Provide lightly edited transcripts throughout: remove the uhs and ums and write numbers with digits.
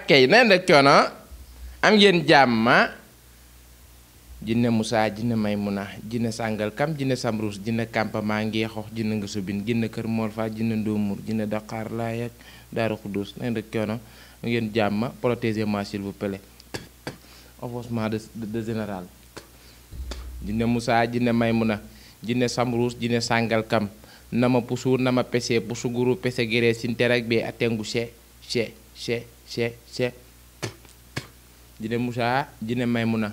kay na da coono am ngeen jàmm jinne Moussa jinne Maymuna jinne sàngal kam jinne samruus jinne campement ngeexox jinne nga sobin jinne kër Morfa jinne Ndomur jinne Dakar Laye ak Daaru Xudus na da coono am ngeen jàmm protégez-moi s'il vous plaît offosement de général jinne Moussa jinne Maymuna jinne samruus jinne sàngal kam nama pusu nama pese pusu guru pese gere sinterak be atengu she jinne Moussa jinne Maymuna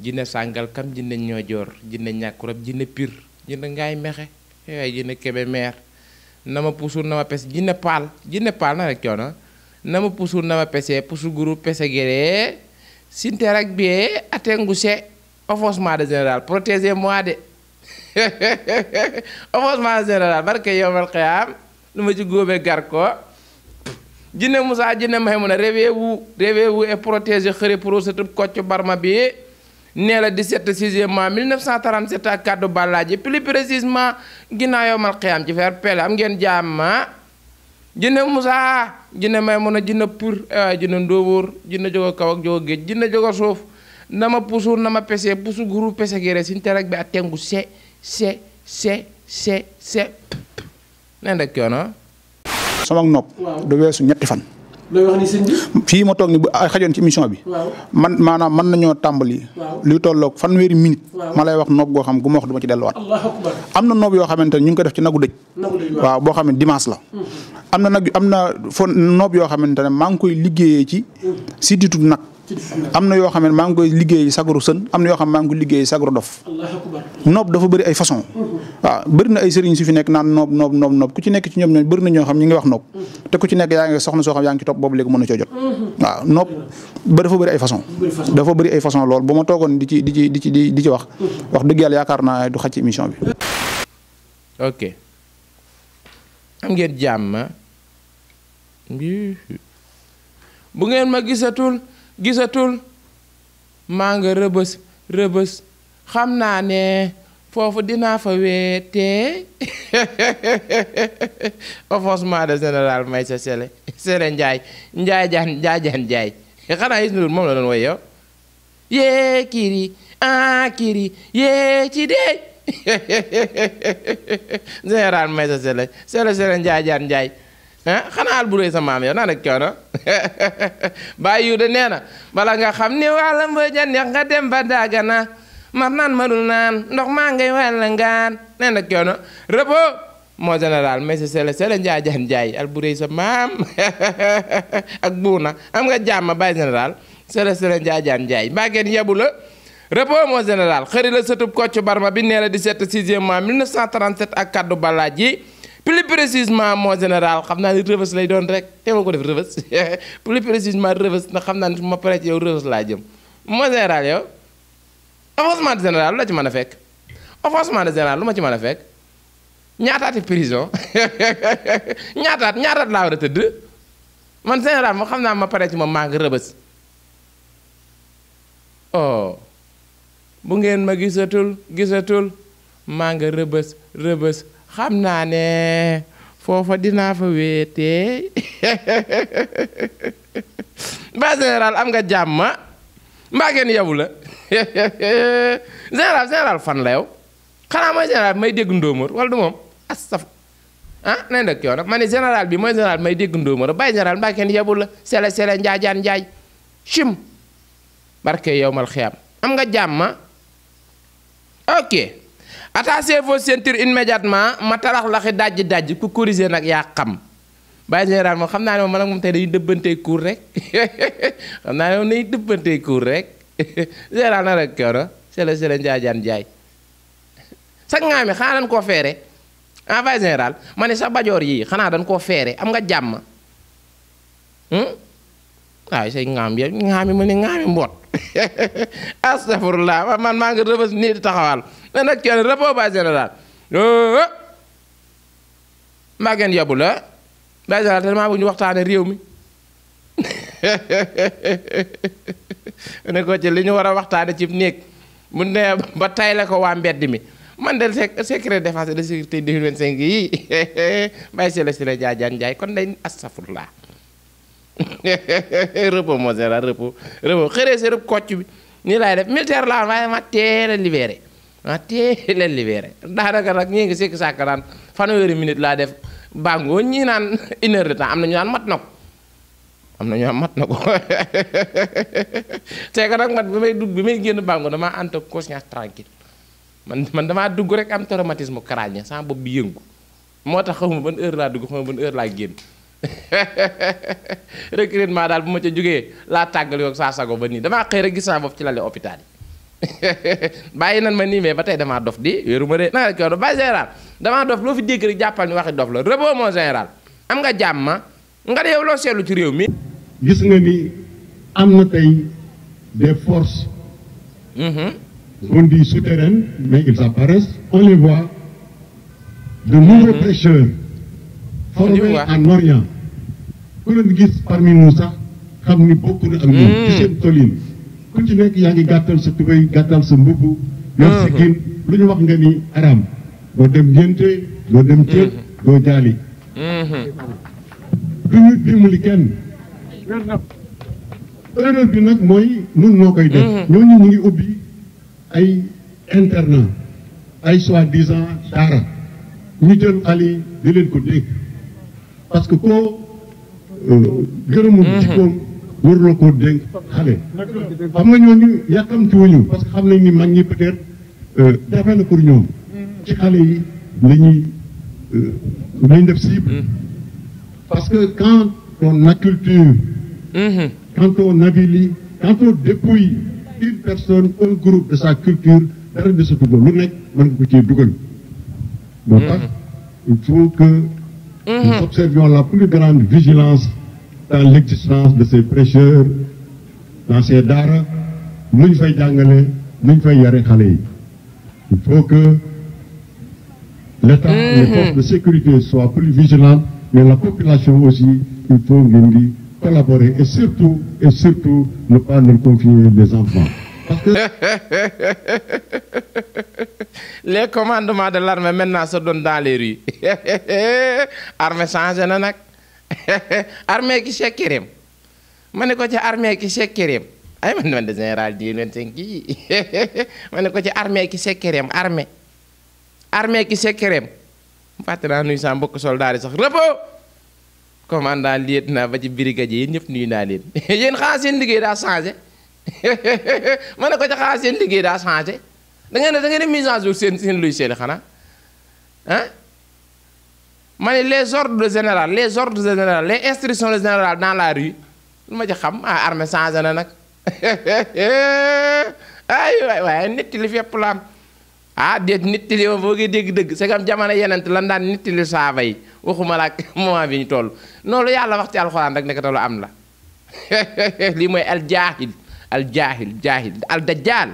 jinne sàngal kam jinne ñoojoor jinne ñàkkurab jinne pir jinne ngaay mexe waay jinne kebe meer nama pusu nama pese jinne paal na rek coono nama pusu nama pese pusu guru pese gere sinterak be atengu she offosement de général protégez-moi de offosement général barke yowmal xiyaam lu ma ci góobee gar ko jinne Moussa jinne Maymuna réveillez-vous et protégez xëre pro sa tëb kocc barma bi nee la 17 6e mois 1937 ak kaddu bàllaaji plus précisément ginnaaw yowmal xiyaam ci fer pele am ngeen jàmma jinne Moussa jinne Maymuna jinne pur jinne ndóobóor jinne jogo kaw ak jogo géej jinne jogo suuf nama pusu nama pese pusu guru pese gere sin terak bi ak tengu se nen rek coono sama nopp du weesu ñetti fan looy wax ni sëñ bi fii ma toog ni bu xajoon ci émission bi man maanaam mën nañoo tàmbali luy tolloog fanweeri minute ma lay wax nopp goo xam gu ma wax du ma ci delluwaat Allahu akbar am na nopp yoo xamante ne ñu ngi ko def ci nagu dëj waaw boo xam ne dimanche la am na nopp yoo xamante ne maa ngi koy liggéeyee ci sidditu nag am na yoo xam ne maa ngi koy liggéey sagaru sën am na yoo xam ne maa ngi koy liggéey sagaru dof noob dafa bëri ay façon waaw bëri na ay sëriñ su fi nekk naan noob ku ci nekk ci ñoom ñoom bëri na ñoo xam ñi ngi wax noob te ku ci nekk yaa ngi soxna soo xam yaa ngi ci topp boobu léegi mën na coo jot waaw noob dafa bëri ay façon dafa bëri ay façon loolu bu ma toogoon di ci wax dëgg yàlla yaakaar naa du xaj ci émission bi. ok am ngeen jàmm bu ngeen ma gisatul maa nga rëbës xam naa ne foofu dinaa fa weetee offosement de général may sa sele njaay xanaa is moom la doon woy yow yee kiiri yee ci dee général may sa sele njaay xanaa al bu rëy sa maam yow naa nag coono bàyyi yu de nee na bala nga xam ni wàlla mbëja neex nga dem ba Dagana mar naan marul naan ndox maa ngay wàlla ngaan nee nag coono rëbo moo général mais sele njaay al bu rëy sa maam ak buuna am nga jàmm bàyyi général sele njaay mbaa ngeen yebu la rëbo moo général xëri la sëtub kocc barma bi nee la 17 6e mois 1937 ak kaddu balaaj yi plus précisément moo général xam naa ni rëbës lay doon rek te ma ko def rëbës plus précisément rëbës ndax xam naa ni ma pare ci yow rëbës laa jëm moo général yow offensement de général lu la ci mën a fekk offensement de général lu ma ci mën a fekk ñaataati prison ñaataat laa war a tëdd man général moo xam naa ma pare ci moom maa ngi rëbës oh bu ngeen ma gisatul maa nga rëbës xam naa ne foofa dinaa fa wéetee ba général am nga jàmm mbaa ngeen yabu la général fan la yow xanaa mooy général bi may dégg ndóomóor wala du moom astaf nañ dëkk yow nag ma ne général bi mooy général bi may dégg ndóomóor bàyyi général mbaa ngeen yabu la sele njaay chim barke yow mal xiyam am nga jàmm ok attachez vos ceintures immédiatement ma tarax laxi dajji ku corriger nag yaa xam bàyyi général moom xam naa ne moom man ak moom tey dañuy dëbbantey cours rek xam naa ne moom dañuy dëbbantey cours rek général na rek kii sele njaay sax ngaa mi xanaa dañ koo feere bàyyi général ma ne sax bajoor yii xanaa dañ koo feere am nga jàmm waaw say ngaami ma ne ngaami mboot astafurlah man maa ngi rëbës nii di taxawal ne nag kenn rëboo ba général mbaa ngeen yóbbu la ba général te maa bëgg ñu waxtaane réew mi ne ko ci li ñu war a waxtaane ci néeg mu ne ba tay la ko waa mbedd mi man del secret défense et de sécurité 2025 yi bàyyi si la jaajaan njaay kon day astafurlaa repos moo général repos xëree si rëb kocc bi nii laay def militaire laa waaye ma teel a libéré daanaka nag ñii ngi sikki sàkk naan fanweeri minute laa def bàngoo ñii naan 1 heure de temps am na ñu naan mat na ko c'est que nag man bi may génn bàngoo damaa ànd ak conscience tranquille man damaa dugg rek am traumatisme crânien sama bopp bi yëngu moo tax xamuma ban heure laa dugg xamuma ban heure laa génn recrutement daal bu ma ca jógee laa tàggal yoog saa sago ba nii damaa xëy rek gis naa bopp ci lali hôpital yi bàyyi nan ma nii mais ba tey damaa dof di wéeru ma de naa ko ba général damaa dof loo fi dégg rek jàppal ni waxi dof la reboo moo général am nga jàmm nga de yow loo seetlu ci réew mi gis nga ni am na tey des forces on dit souterraines mais ils apparaissent on les voit de nouveaux prêcheurs formés en Orient ku leen gis parmi nous sax xam ni bokk na ak ñoom ci seen tolin ku ci nekk yaa ngi gàttal sa tubéy gàttal sa mbubb yor si gin lu ñu wax nga ni araam doo dem ngénte doo dem ceeb doo jaali du ñu dimbali kenn erreur bi nag mooy nun noo koy def ñooñu ñu ngi ubbi ay internat ay soi-disant daara ñu jël xale yi di leen ko dégg parce que koo gërëmul jikkoom waruloo koo dénk xale xam nga ñooñu yàkkamtiwuñu parce que xam nañ ni mag ñi peut-être defe na pour ñoom ci xale yi lañ def cible parce que quand on acculture quand on avilit quand on dépouille une personne un groupe de sa culture dara desatu ko lu nekk mën nga ko ciy dugal moo tax il faut que nous observions la plus grande vigilance dans l'existence de ces prêcheurs dans ces daara nu ñu fay jàngale nu ñu fay yare xale yi il faut que l'État les forces de sécurité soient plus vigilantes mais la population aussi il faut ngeen di collaborer et surtout ne pas leur confier des enfants parce que les commandements de l'armée maintenant se donnent dans les rues armée changé na nag armée ki sekkireem ma ne ko ci armée ki sekkireem ay man de général di 25 yi ma ne ko ci armée ki sekkireem armée ki sekkireem fàtte naa nuyu sa mbokk soldat yi sax repos commandant lieutenant ba ci brigadier yéen ñëpp nuyu naa leen yéen xanaa seen liggéey daa changé ma ne ko ci xanaa seen liggéey daa changé da ngeen mise à jour seen logiciel xanaa ah ma ne les ordres de général les instructions de général dans la rue lu ma ci xam armée changé na nag ay waaye nit li fépp la am déet nit li ma boo koy dégg dëgg c'est comme jamono yeneen lan daan nit li saaba yi waxuma la ak moment bi ñu toll noonu yàlla wax ci alxuraan rek nekk lu am la lii mooy al jaahil al dajjal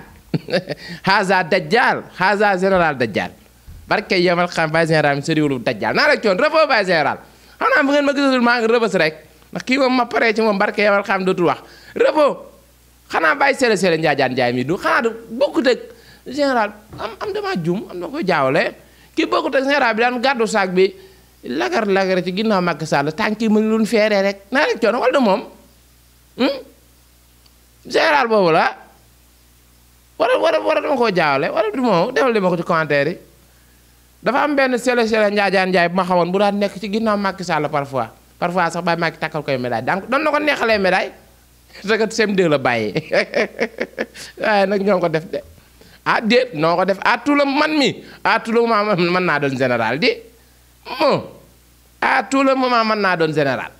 haza dajjal haza général dajjal barke yemal xam bay général mi sëriwulu dajjal naa la coon refoo bay général xam naa bu ngeen ma gisatul maa ngi rëbës rek ndax kii moom ma paree ci moom barke yemal xam dootul wax refoo xanaa bàyyi sele njaajaan njaay mi du xanaa du bokkut ak général am dama juum am na koy jaawale kii bokkut ak général bi daan gàddu saak bi lagar ci ginnaaw Macky Sall tànk yi mu ngi doon feeree rek naa la coon wala moom général boobu la wala dama koo jaawale wala du moom defal li ma ko ci commentaire yi dafa am benn sele njaajaan njaay bu ma xamoon bu daan nekk ci ginnaaw Macky Sall parfois sax bàyyi Macky takkal koy médaille donc doon na ko neexalee médaille parce que CM2 la bàyyi waaye nag ñoo ko def de déet noo ko def tout le man mi tout le moment mën naa doon général di tout le moment mën naa doon général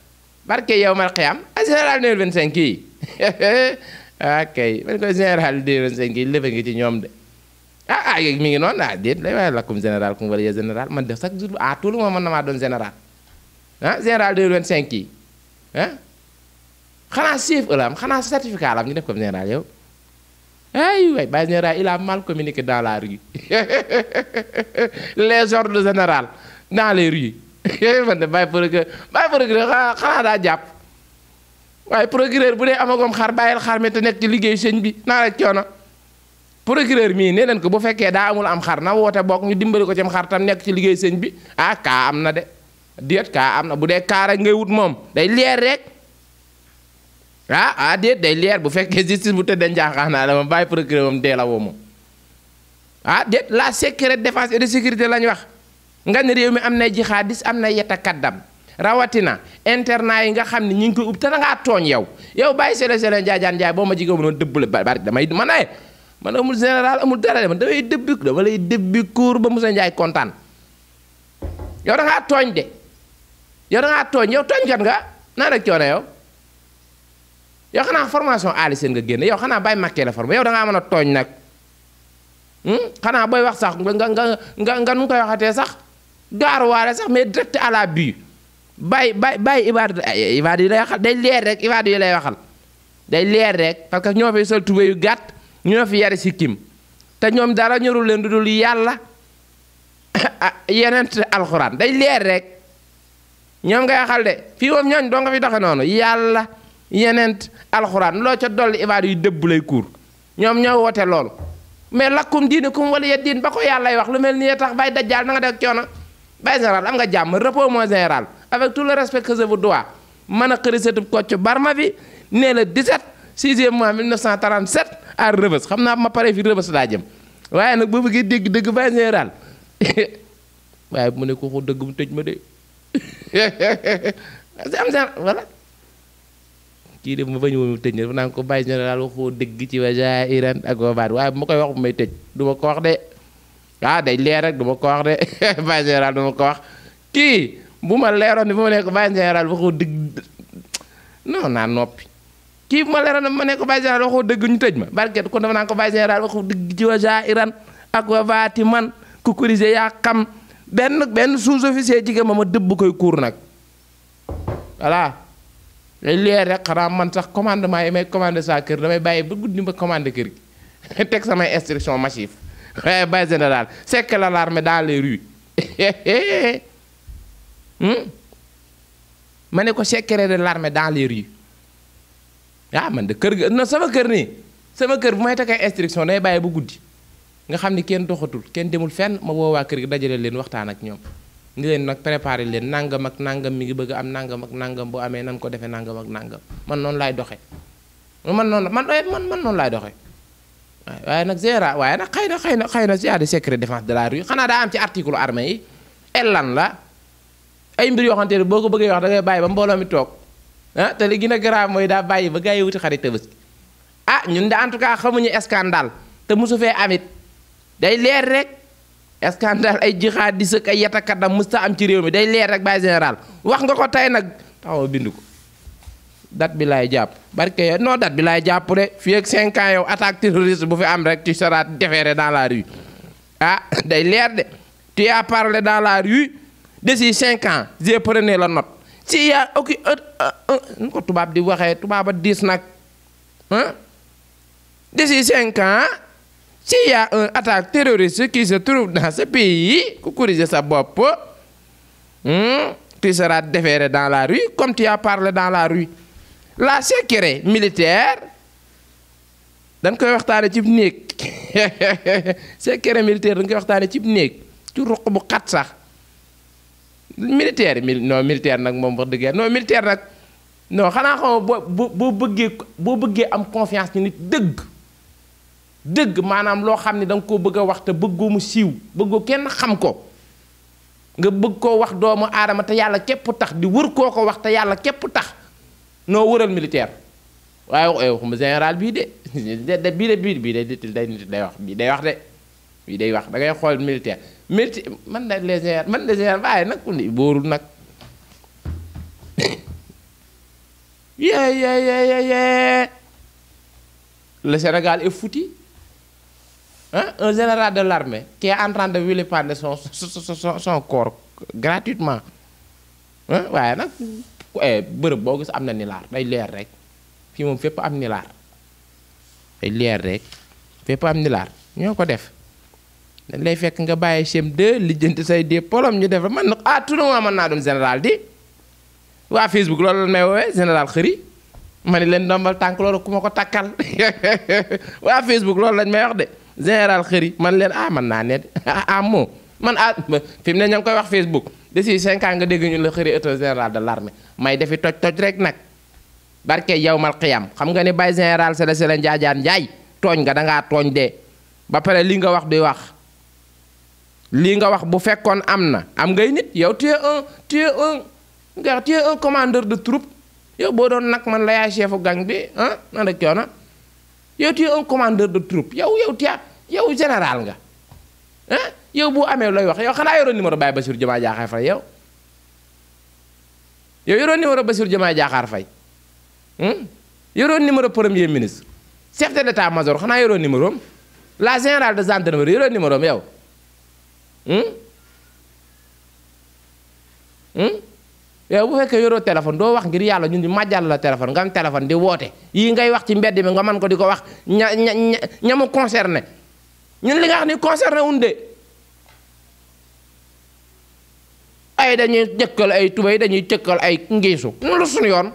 barke yow mal xiyam général 2025 yi kay man koy général 2025 yi lépp ngi ci ñoom de mi ngi noonu déet lay waaye lakkum général kum wala général man def chaque jour tout le moment mën na maa doon général général 2025 yi xanaa chef la am xanaa certificat la am ñu def comme général yow waay ba général il a mal communiqué dans la rue les ordres de général dans les rues man de bàyyi procureur xanaa daa jàpp waaye procureur bu dee amagom xar bàyyil xar mi te nekk ci liggéeyu sëñ bi naa la coono procureur mii nee leen ko bu fekkee daa amul am xar na woote bokk ñu dimbali ko ci am xar tam nekk ci liggéey sëñ bi ah kaa am na de déet kaa am na bu dee kaa rek ngay wut moom day leer rek déet day leer bu fekkee justice bu tëddee njaaxaanaa la ma bàyyi procureur moom dee la woo moom déet la secret défense et de sécurité lañ wax nga ne réew mi am na jihadis am na yeta kaddam rawatina internat yi nga xam ne ñu ngi koy ub te da ngaa tooñ yow bàyyi sele njaajaan njaay boo ma jigéen noonu dëbb la bari damay man amul général amul dara de man damay dama lay dëbbi kuur ba Moussa Ndiaye kontaan yow da ngaa tooñ de yow da ngaa tooñ yow tooñkat nga naa rek coono yow xanaa formation Ali Sène nga génn yow xanaa bàyyi makkee la formé yow da ngaa mën a tooñ nag xanaa booy wax sax nga nu koy waxatee sax gaaruwaale sax mais direct à la but bàyyi ibaadu yi lay waxal day leer rek ibaadu yi lay waxal day leer rek parce que ñoo fi sol tubéy yu gàtt ñoo fi yari sikkim te ñoom dara ñorul leen du dul yàlla yeneen alxuraan day leer rek ñoom ngay waxal de fii moom ñooñ doo nga fi doxe noonu yàlla yeneen alxuraan loo ca dolli ibaadu yu dëbb lay kuur ñoom ñoo woote loolu mais lakkum diinukum waliya diin ba ko yàllay wax lu mel ni tax bay dajjaal na nga def coono bay général am nga jàmm repos mon général avec tout le respect que je vous dois mën a xëri satub Kocc Barma bi nee la 17 6e mois 1937 à Rebeuss xam naa ma pare fi Rebeuss laa jëm waaye nag boo bëggee dégg dëgg bay général waaye bu mu ne ko xoo dëgg mu tëj ma de am général voilà kii de ma bañu mu tëj ne naa ko bay général waxoo dëgg ci waja Iran ak wabaat waaye bu ma koy wax bu may tëj du ma ko wax de day leer rek du ma ko wax de bay général du ma ko wax kii bu ma leeroon ni bu ma ne ko bay général waxoo dëgg non naa noppi kii bu ma leeroon ni bu ma ne ko bay général waxoo dëgg ñu tëj ma barket kon dafa naa ko bay général waxoo dëgg ci waja Iran ak wabaati man ku corrigé yaa xam benn sous-officier jigéen ma dëbb koy kuur nag voilà day leer rek xanaa man sax commandement yi may commandé saa kër damay bàyyi ba guddi ma commandé kër gi teg samay instruction massif waaye bay général c'est que l'alarme dans les rues ma ne ko secret de l'armée dans les rues man de kër ga non sama kër nii sama kër bu may teg ay instruction day bàyyi ba guddi nga xam ni kenn doxatul kenn demul fenn ma woowaa kër gi dajale leen waxtaan ak ñoom ni leen nag préparé leen nangam ak nangam mi ngi bëgg am nangam ak nangam bu amee nan ko defee nangam ak nangam man noonu laay doxee man noonu laay doxee waaye nag général waaye nag xëy na c'est des secrets défense de la rue xanaa daa am ci article armée yi lan la ay mbir yoo xamante ne boo ko bëggee wax da ngay bàyyi ba mbooloo mi toog te li gën a grave mooy daa bàyyi ba gars yi wuti xarit Tabaski ñun de en tout cas xamuñu scandale te mosu fee amit day leer rek scandale ay jihadis ak ay yatakaddam musta am ci réew mi day leer rek bay général wax nga ko tey nag taxaw bind ko date bi laay jàpp barke yow non date bi laay jàpp de fii ak 5 ans yow attaque terroriste bu fi am rek tu seras déféré dans la rue day leer de tu as parlé dans la rue d'ici 5 ans j'ai prené la note si yaa ok nu ko tubaab di waxee tubaaba 10 nag d'ici 5 ans s'il y a un attaque terroriste qui se trouve dans ce pays, ku corriger sa bopp, tu seras déféré dans la rue comme tu as parlé dans la rue. La secret militaire dañ koy waxtaane ci néeg secret militaire dañ koy waxtaane ci néeg ci ruq bu xat sax militaire militaire nag moom wax dëgg non militaire nag non xanaa xam boo bëggee am confiance ci nit dëgg maanaam loo xam ne da nga koo bëgg a wax te bëggoo mu siiw bëggoo kenn xam ko nga bëgg koo wax doomu aadama te yàlla képp tax di wër koo ko wax te yàlla képp tax noo wëral militaire waaye waxuma général bii de day wax da ngay xool militaire man de général waaye nag ku ni bóorul nag le Sénégal est foutu. Un général de l'armée qui est en train de vilipender son corps gratuitement waaye nag bërëb boo gis am na nilaar day leer rek fii moom fépp am nilaar day leer rek fépp am nilaar ñoo ko def dañ lay fekk nga bàyyi CM2 lijjanti say diplôme ñu def la man nag tout le monde mën naa doon général di waa Facebook loolu la may woowee général xëri ma ne leen ndombal tànk loolu ku ma ko takkal waa Facebook loolu lañ may wax de général xëri man leen man naa ne moo man fi mu ne ña ngi koy wax Facebook d'ici 5 ans nga dégg ñu la xëri état général de l'armée may defi toj rek nag barke yow mal xiyam xam nga ni bay général Sele Njaajaan Njaay tooñ nga dangaa tooñ de ba pare li nga wax di wax lii nga wax bu fekkoon am na am ngay nit yow tu es un commandeur de troupe yow boo doon nag man la yaay chefu gang bi na da coona yow tu es un commandeur de troupe yow général nga yow bu amee looy wax yow xanaa yoroon numéro Baye Bassirou Diomaye Diakhar Faye yow yoroon numéro Bassirou Diomaye Diakhar Faye yoroon numéro premier ministre chef de l'état-major xanaa yoroon numéro am la général de gendarmerie yoroon numéro am yow yow bu fekkee yoroo téléphone doo wax ngir yàlla ñun di màjjal la téléphone nga am téléphone di woote yii ngay wax ci mbedd mi nga mën ko di ko wax ñamu concerné ñun li nga wax ni concerné wunde ay dañuy jëkkal ay tubéy dañuy jëkkal ay ngiisu ñu lu suñu yoon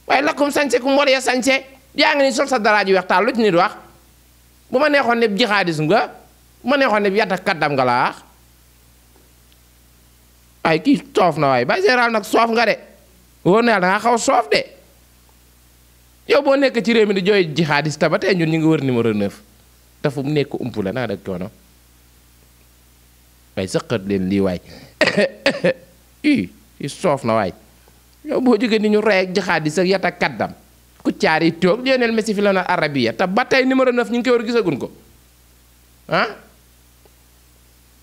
waaye lakkum sañse ku mbor ya sañse yaa ngi ni sol sa dara ji weex taal lu ci nit wax bu ma neexoon ne jixaadis nga bu ma neexoon ne yatta kaddam nga laa wax ay kii soof na waaye ba général nag soof nga de wóor na yàlla da nga xaw soof de yow boo nekk ci réew mi di jooy jixaadis ta ba tey ñun ñu ngi wër numéro 9 te fu mu nekk umpu la naa da coono waaye sëqat leen lii waay i soof na waay yow boo jógee ni ñu rey ak jixaadis ak yatta kaddam ku caar yi toog Lionel Messi fi la na arabiya te ba tey numéro 9 ñu ngi koy war gisagun ko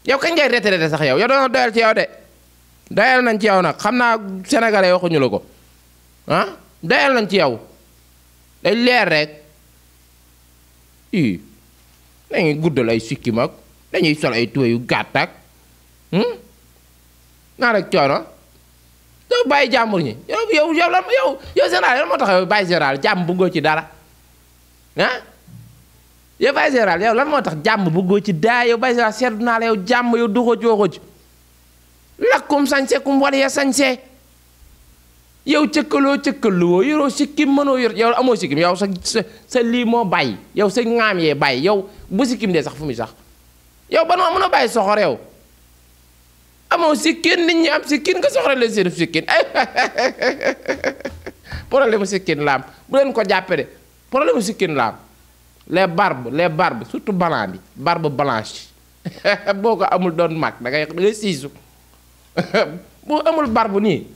yow kañ ngay retraité sax yow doon doyal ci yow de doyal nañ ci yow nag xam naa sénégalais waxuñu la ko doyal nañ ci yow day leer rek dañuy guddal ay sikkim ak dañuy sol ay tuwe yu gàtt ak naa rek coono doo bàyyi jàmbur ñi yow général yow moo tax yow bàyyi général jàmm bëggoo ci dara yow bàyyi général yow lan moo tax jàmm bëggoo ci daa yow bàyyi général seetlu naa la yow jàmm yow duxoo joxoo ci lakkum sañse kum war ya sañse yow cëkkaloo yoroo sikkim mënoo yor yow amoo sikkim yow sa lii moo bàyyi yow sa ŋaam yee bàyyi yow bu sikkim dee sax fu muy sax yow ban moo mën a bàyyi soxor yow amoo sikkin nit ñi am sikkin nga soxla leen seen sikkin ay problème sikkin laam bu leen ko jàppe de problème sikkin laam les barbes surtout blanc bi barbe blanche boo ko amul doon mag da ngay siisu boo amul barbe nii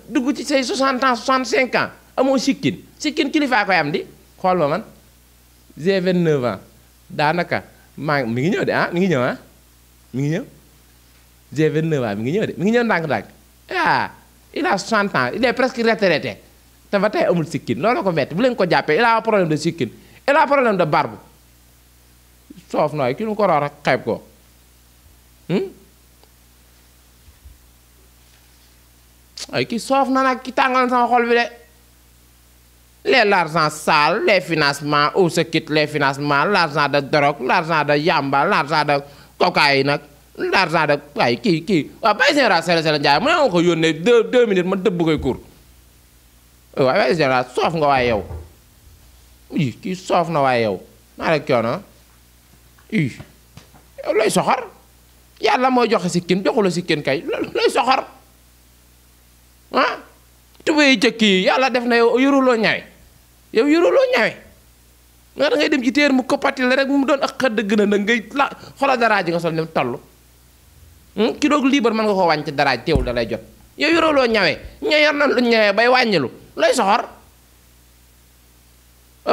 dugg ci say 60 ans 65 ans amoo sikkin kilifaa koy am di xool ma man j'ai 29 ans daanaka mi ngi ñëw de mi ngi ñëw mi ngi ñëw j'ai 29 ans mi ngi ñëw de mi ngi ñëw ndànk-ndànk il a 60 ans il est presque retraité te ba tey amul sikkin loolu ko metti bu leen ko jàppee il a un problème de sikkin il a un problème de barbe soof nooy ki lu ko roor ak xeeb ko ay ki soof na nag ki tàngal sama xol bi de l'argent sale les financements où se quittent les financements l'argent de drogue l'argent de yamba l'argent de cocaïne nag l'argent de waaye kii waaw bàyyi général Sele Ndiaye mu ne ma ko yónnee 2 minutes ma dëbb koy cour waaye bàyyi général soof nga waaye yow kii soof na waaye yow naa rek coono yow looy soxor yàlla mooy joxe sikkin joxula sikkin kay looy soxor tubéy jëkk yi yàlla def na yow yoruloo ñawe nga da ngay dem ci téer mu koppati la rek mu doon ak xëdd gën a nag ngay xoolal daraaj nga sol ni toll kiloog liibar mën nga ko wàññi ci daraaj teewul da lay jot yow yoruloo ñawe ña yor na lu ñawee bay wàññilu looy soxor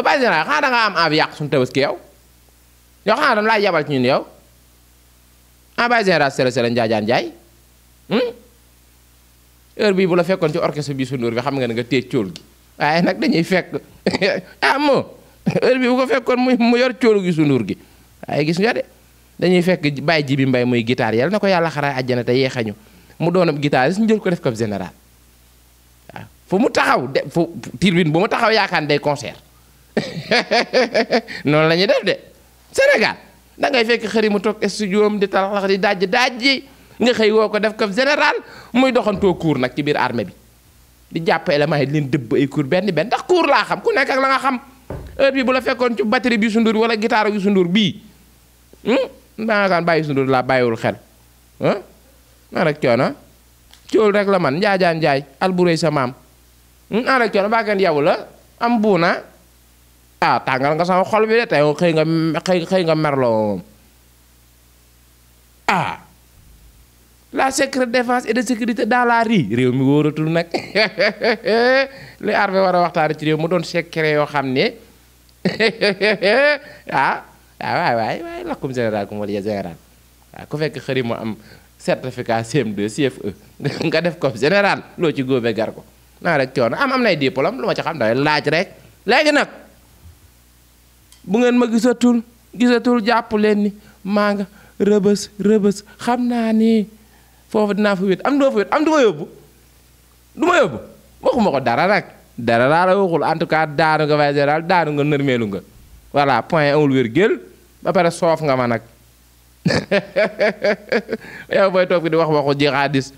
bàyyi général xanaa da nga am envie yàq suñu tabaski yow xanaa dañ laa yabal ci ñun yow bàyyi général Sele Njaajaan Njaay heure bii bu la fekkoon ci orchestre bi sunduur bi xam nga ne nga téye cóol gi waaye nag dañuy fekk moo heure bii bu ko fekkoon mu yor cóolu gi sunduur gi waaye gis nga de dañuy fekk bàyyi ji bi mbay muy guitare yàlla na ko yàlla xaraa àjjana te yeexañu mu doon ab guitariste ñu jël ko def ko général waaw fu mu taxaw de fu turbine bu mu taxaw yaakaar day concert noonu la ñuy def de Sénégal da ngay fekk xëri mu toog studio am di talax di dajji nga xëy woo ko def ko général muy doxantoo cours nag ci biir armée bi di jàpp élément yi leen dëbb ay cours benn ndax cours laa xam ku nekk ak la nga xam heure bi bu la fekkoon ci batterie bi Youssou Ndour wala guitare Youssou Ndour bii daa kaan bàyyi Youssou Ndour laa bàyyiwul xel naa rek coono cool rek la man njaajaan njaay alburey sa maam naa rek coono baa kenn yow la am buuna tàngal nga sama xol bi de tey xëy nga merloo moom la secret défense et de sécurité dans la rue réew mi wóoratul nag li armée war a waxtaane ci réew mu doon secret yoo xam ne waay lakkum général comme wala général waaw ku fekk xëri mu am certificat CM2 CFE nga def comme général loo ci góobe gar ko naa rek coono am nay diplôme lu ma ci xam day laaj rek léegi nag bu ngeen ma gisatul jàpp leen ni maa nga rëbës xam naa ni foofu dinaa fa wét am doo fa wét am du ma yóbbu waxuma ko dara nag dara laa la waxul en tout cas daanu nga waaye général daanu nga nërmeelu nga voilà point amul wér gél ba pare soof nga ma nag yow booy toog fi di wax waxu jihadiste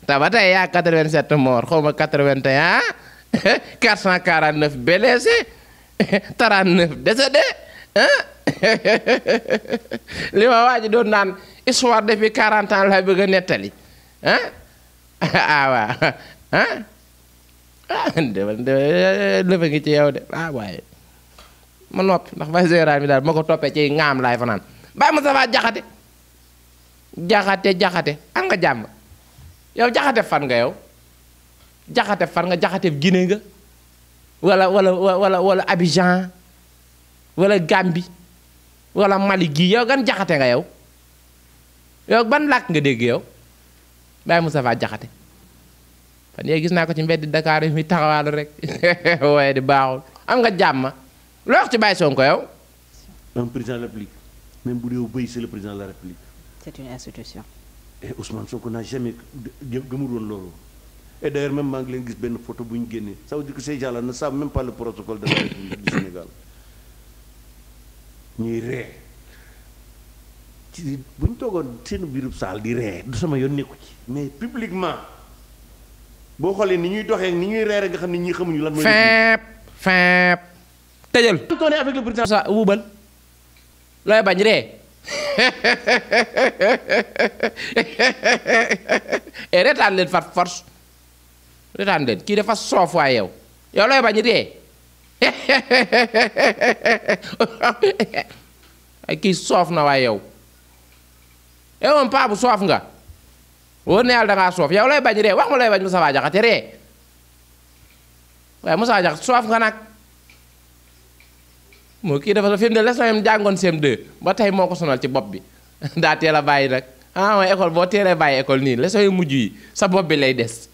te ba tey yaa 87 morts xaw ma 81 449 blessés 39 décédés li ma waa ji doon naan histoire depuis 40 ans lay bëgg a nettali lëfa ngi ci yow de waaye ma noppi ndax bay général mi daal ma ko toppee ci ngaam laay fanaan bàyyi ma safaa jaxate am nga jàmm yow jaxate fan nga yow jaxate Guinée nga wala Abidjan wala Gambie wala Mali gii yow gan jaxate nga yow ban làkk nga dégg yow bàyyi Moustapha Jaxate fan yee gis naa ko ci mbeddi Dakar yi muy taxawaalu rek waaye di baaxul am nga jàmm loo wax ci Baye Sonko yow. un président de la République même bu dee bëy c'est le président de la République. c'est une institution. et Ousmane Sonko n'a jamais gëmul woon loolu. et d'ailleurs même maa ngi leen gis benn photo bu ñu génnee ça veut dire que ces gens-là ne savent même pas le protocole de la République du Sénégal ñuy ree ci bu ñu toogoon seen biirub saal di ree du sama yoon nekku ci mais publiquement boo xoolee ni ñuy doxee ni ñuy reere nga xam ne ñii xamuñu lan mooy. feep tëjal. on est avec le président sa wubal looy bañ ree et retaan leen far force retaan leen kii dafa soof waay yow looy bañ ree ay kii soof na waay yow moom paa bu soof nga wóor na yàlla dangaa soof yow looy bañ ree wax ma looy bañ Moustapha Diakhaté ree waaye Moustapha Diakhaté soof nga nag moo kii dafa fi mu ne leçon yam jàngoon CM2 ba tey moo ko sonal ci bopp bi daa teel a bàyyi nag mooy école boo teelee bàyyi école nii leçon yu mujj yi sa bopp bi lay des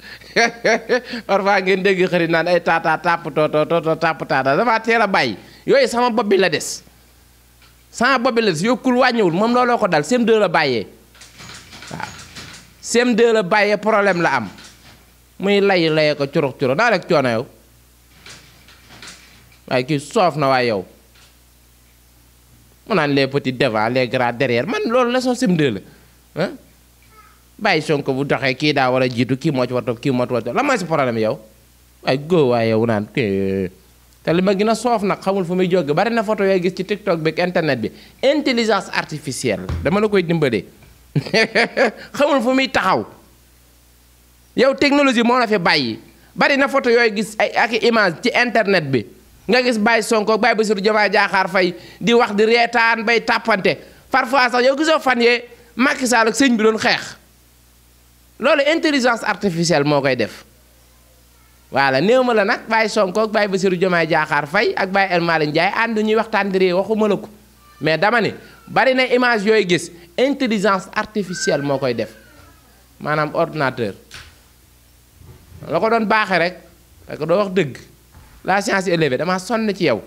parfois ngeen dégg xëri naan ay tata tàpp toto tàpp tata dafa teel a bàyyi yooyu sama bopp bi la des sama bopp bi la des yokkul wàññiwul moom looloo ko dal CM2 la bàyyee waaw CM2 la bàyyee problème la am muy laye ko curux naa rek coono yow waaye kii soof na waaye yow mu naan les petits devant les grands derrière man loolu leçon CM2 la bàyyi Sonko bu doxee kii daa war a jiitu kii moo ci war a topp kii moo ci war a topp la mooy si problème yow waaye góo waaye yow naan te li ma gën a soof nag xamul fu muy jóge bari na photo yooyu gis ci TikTok bi ak internet bi intelligence artificielle dama la koy dimbalee xamul fu muy taxaw yow technologie moo la fi bàyyi bari na photo yooyu gis ay ak image ci internet bi nga gis Baye Sonko Baye Bassirou Diomaye Diakhar Faye di wax di reetaan bay tàppante parfois sax yow gisoo fan yee Macky Sall ak sëñ bi doon xeex loolu intelligence artificielle moo koy def voilà néew ma la nag Baye Sonko ak Baye Bassirou Diomaye Diakhar Faye ak Baye El Malick Ndiaye ànd ñuy waxtaan di ree waxuma la ko mais dama ne bari na image yooyu gis intelligence artificielle moo koy def maanaam ordinateur la ko doon baaxee rek parce que doo wax dëgg la science élevée dama sonn ci yow.